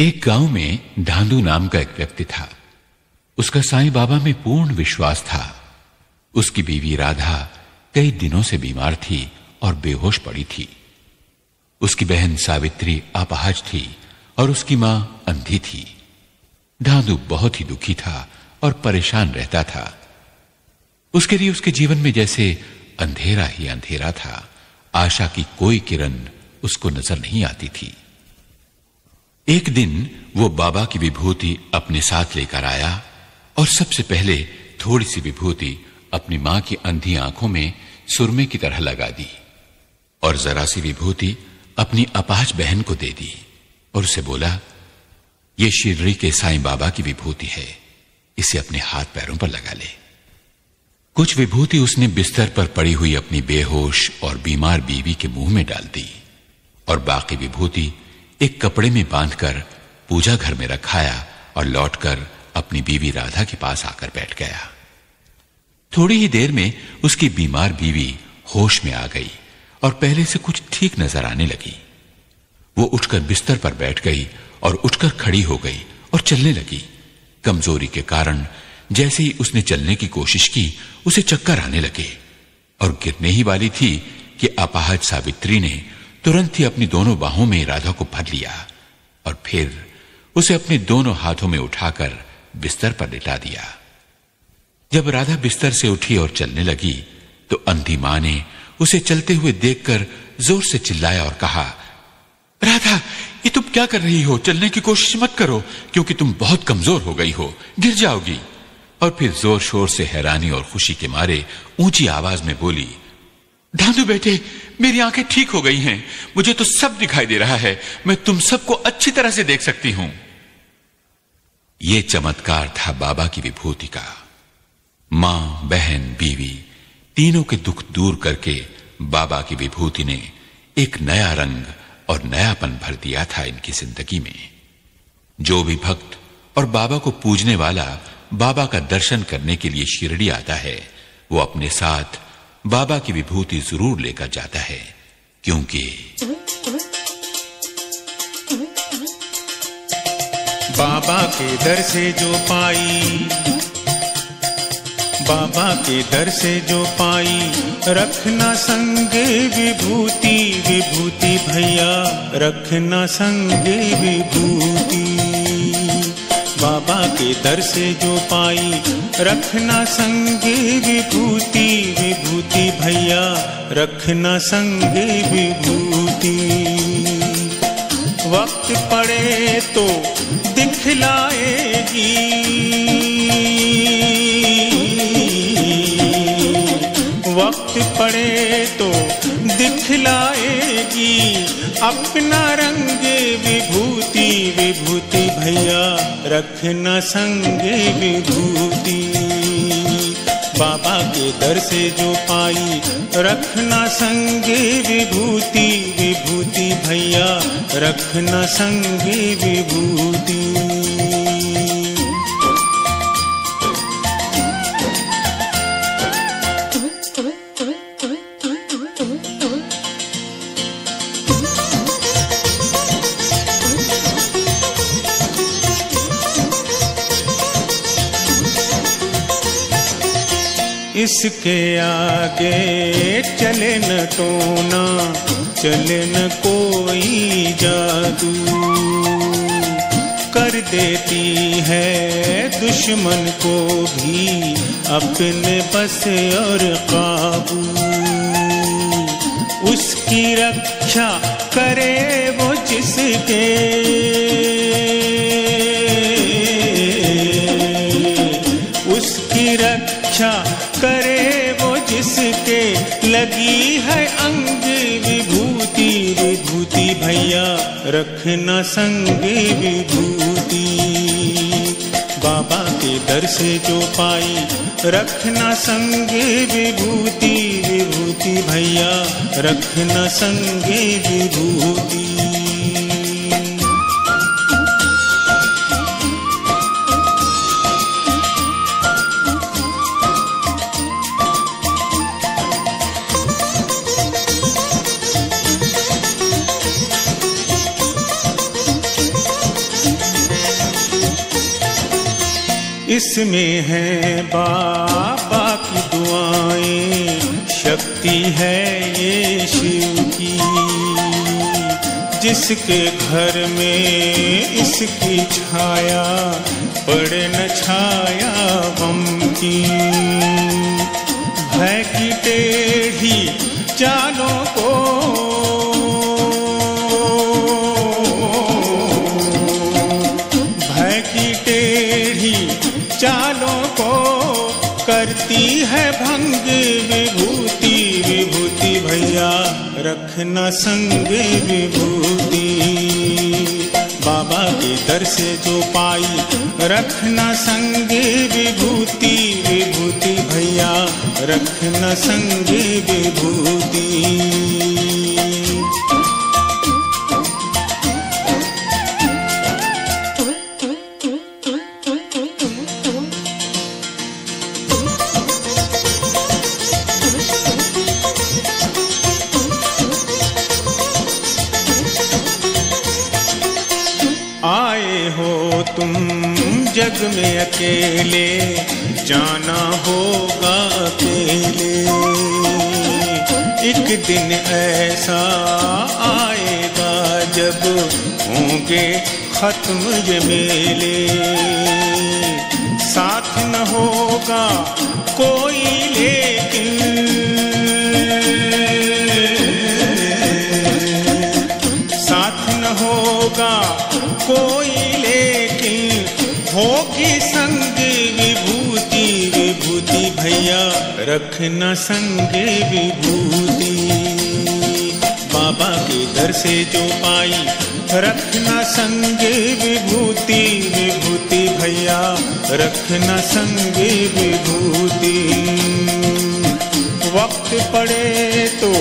एक गांव में धांधू नाम का एक व्यक्ति था। उसका साईं बाबा में पूर्ण विश्वास था। उसकी बीवी राधा कई दिनों से बीमार थी और बेहोश पड़ी थी। उसकी बहन सावित्री अपाहज थी और उसकी मां अंधी थी। धांधू बहुत ही दुखी था और परेशान रहता था। उसके लिए उसके जीवन में जैसे अंधेरा ही अंधेरा था। आशा की कोई किरण उसको नजर नहीं आती थी। एक दिन वो बाबा की विभूति अपने साथ लेकर आया और सबसे पहले थोड़ी सी विभूति अपनी मां की अंधी आंखों में सुरमे की तरह लगा दी और जरा सी विभूति अपनी अपाहज बहन को दे दी और उसे बोला, ये शिरडी के साईं बाबा की विभूति है, इसे अपने हाथ पैरों पर लगा ले। कुछ विभूति उसने बिस्तर पर पड़ी हुई अपनी बेहोश और बीमार बीवी के मुंह में डाल दी और बाकी विभूति एक कपड़े में बांधकर पूजा घर में रखाया और लौटकर अपनी बीवी राधा के पास आकर बैठ गया। थोड़ी ही देर में उसकी बीमार बीवी होश में आ गई और पहले से कुछ ठीक नजर आने लगी। वो उठकर बिस्तर पर बैठ गई और उठकर खड़ी हो गई और चलने लगी। कमजोरी के कारण जैसे ही उसने चलने की कोशिश की, उसे चक्कर आने लगे और गिरने ही वाली थी कि अपाहज सावित्री ने तुरंत ही अपनी दोनों बाहों में राधा को भर लिया और फिर उसे अपने दोनों हाथों में उठाकर बिस्तर पर लिटा दिया। जब राधा बिस्तर से उठी और चलने लगी तो अंधी मां ने उसे चलते हुए देखकर जोर से चिल्लाया और कहा, राधा, ये तुम क्या कर रही हो? चलने की कोशिश मत करो क्योंकि तुम बहुत कमजोर हो गई हो, गिर जाओगी। और फिर जोर शोर से हैरानी और खुशी के मारे ऊंची आवाज में बोली, धांधू बेटे, मेरी आंखें ठीक हो गई हैं, मुझे तो सब दिखाई दे रहा है, मैं तुम सबको अच्छी तरह से देख सकती हूं। यह चमत्कार था बाबा की विभूति का। मां, बहन, बीवी तीनों के दुख दूर करके बाबा की विभूति ने एक नया रंग और नयापन भर दिया था इनकी जिंदगी में। जो भी भक्त और बाबा को पूजने वाला बाबा का दर्शन करने के लिए शिरडी आता है, वो अपने साथ बाबा की विभूति जरूर लेकर जाता है, क्योंकि बाबा के दर से जो पाई, बाबा के दर से जो पाई, रखना संगे विभूति, विभूति भैया रखना संगे विभूति। बाबा के दर से जो पाई, रखना संगे विभूति, विभूति भैया रखना संगे विभूति। वक्त पड़े तो दिखलाएगी, वक्त पड़े तो दिखलाएगी अपना रंग विभूति, विभूति भैया रखना संगे विभूति। बाबा के दर से जो पाई, रखना संगे विभूति, विभूति भैया रखना संगे विभूति। इसके आगे चले न टोना, चले न कोई जादू, कर देती है दुश्मन को भी अपने बस और काबू। उसकी रक्षा करे वो जिसके, उसकी रक्षा करे वो जिसके लगी है अंग विभूति, विभूति भैया रखना संगे विभूति। बाबा के दर से जो पाई, रखना संगे विभूति, विभूति भैया रखना संगे विभूति। इसमें है बाबा की दुआएं, शक्ति है ये शिव की। जिसके घर में इसकी छाया, पड़े न छाया गम की। भय की टेढ़ी चालों को चालों को करती है भंग विभूति। विभूति भैया रखना संग विभूति। बाबा के दर से जो पाई रखना संग विभूति। विभूति भैया रखना संग विभूति। आए हो तुम जग में अकेले, जाना होगा अकेले। एक दिन ऐसा आएगा जब होंगे खत्म ये मेले। साथ न होगा कोई लेकिन, साथ न होगा कोई लेकिन, होगी संग विभूति। विभूति भैया रखना संग विभूति। बाबा के दर से जो पाई रखना संग विभूति। विभूति भैया रखना संग विभूति। वक्त पड़े तो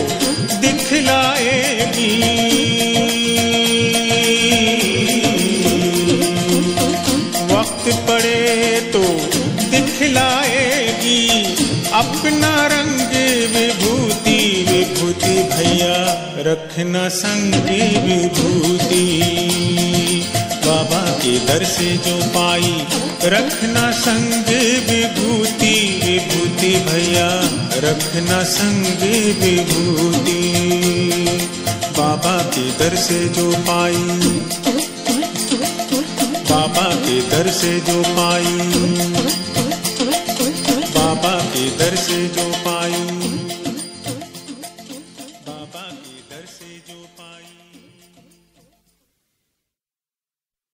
दिखलाएगी, पड़े तो दिखलाएगी अपना रंग विभूति। विभूति भैया रखना संग विभूति। बाबा के दर से जो पाई रखना संग विभूति। विभूति भैया रखना संग विभूति। बाबा के दर से जो पाई, बाबा के दर से जो पाई, बाबा के दर से जो